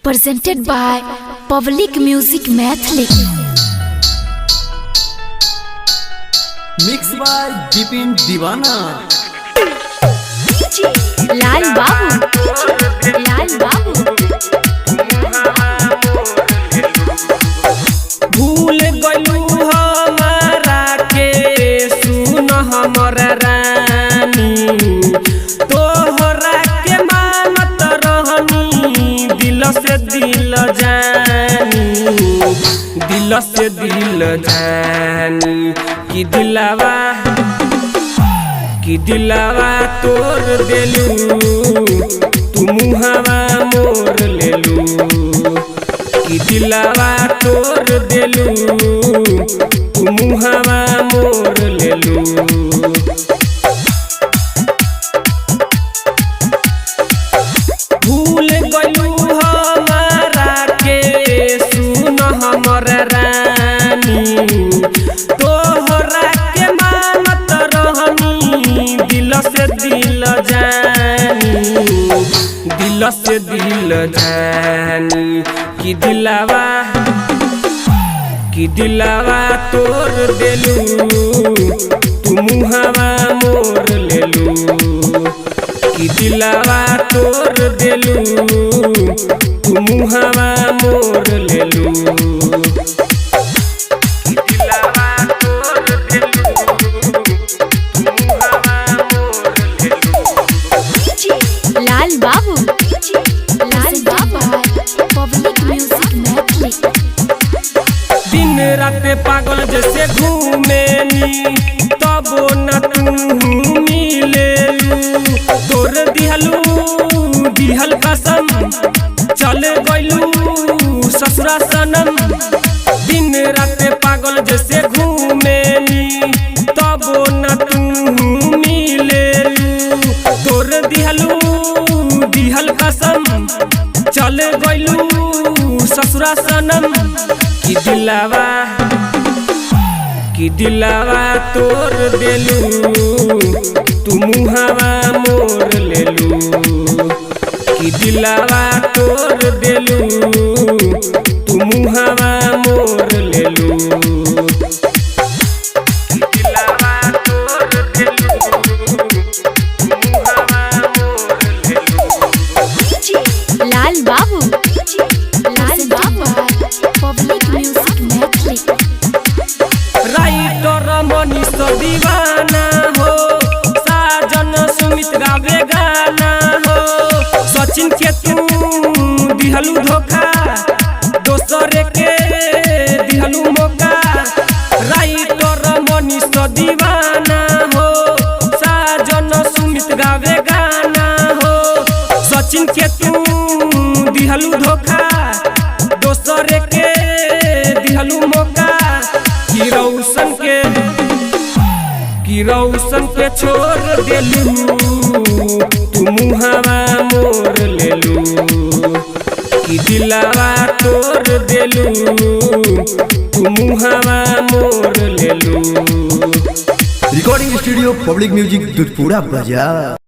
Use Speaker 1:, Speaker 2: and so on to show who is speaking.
Speaker 1: presented by Public Music Mathli.
Speaker 2: Mixed by Dipin Divana.
Speaker 1: लाल बाबू, लाल बाबू।
Speaker 3: भूल गलू हमारा के सुन हमर रानी, तोहरा के मानत रहनी दिल से दिल जानी, दिल से दिल जानी कि दिलावा तोड़ देलू, तू मुहावा मोर लेलू कि दिलावा तोड़ देलू, तू मुहावा मोर लेलू। भूल गलू हमारा के सुन हमर रानी, तोहरा के मानत रहनी दिल से दिल जानी, दिल से दिल जानी कि दिलावा तोड़ देलू, तू मुहावा मोर लेलू कि दिलावा तोड़ देलू, तू मुहावा मोर लेलू।
Speaker 1: लाल बाबू, लाल बाबू। Public Music Mathli.
Speaker 3: दिन रात पागल जैसे घूमेनी तबो न तू मिलेलू, तोर दिहल कसम चल गइलू ससुरा सनम। दिन रात पागल जैसे घूमेनी तबो न तू मिलेलू, तोर दिहल कसम चल गइलू ससुरा सनम। कि दिलावा तोड़ देलू, तू मुहावा मोर लेलू कि दिलावा तोड़ देलू, तू मुहावा मोर लेलू।
Speaker 1: लाल बाबू, लाल बाबू। Public Music Mathli.
Speaker 3: Writer Manish दीवाना हो, साजन सुमित गावे गाना हो, सचिन के तू दिहलू धोखा, दोसरे के दिहलू मौका। राइटर मनीष दीवाना हो, साजन सुमित गावे गाना हो, सचिन के तू दिहलू धोखा, दोसरे के दिहलू मौका। कि रौशन के छोड़ देलू, तू मुहावा मोर लेलू कि दिलावा तोड़ देलू, तू मुहावा मोर लेलू।
Speaker 2: Recording Studio Public Music Dudhpura Bazaar.